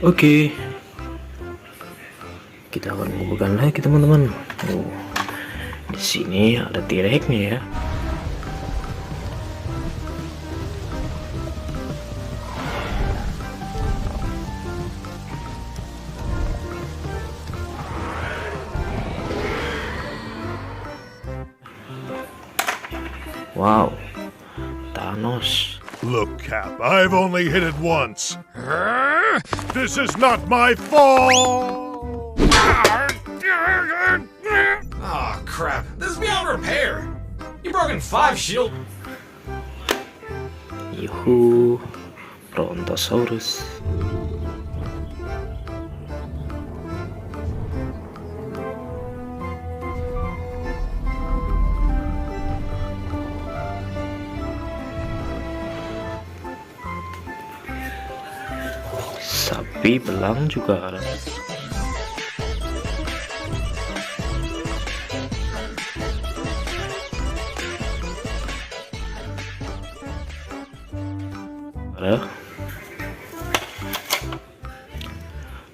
Oke, kita akan mengumpulkan lagi teman-teman. Di sini ada T-Rex-nya ya. Wow, Thanos. Look, Cap, I've only hit it once. This is not my fault! Oh, crap. This is beyond repair. You've broken 5 shield. Yuhu, Brontosaurus. Sapi belang juga ada. Ada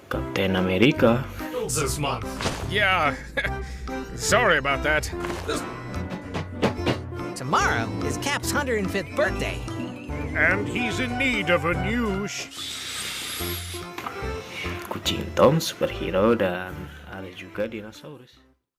Kapten Amerika. This month. Yeah, sorry about that. Tomorrow is Cap's 105th birthday. And he's in need of a new Kucing Tom superhero dan ada juga dinosaurus.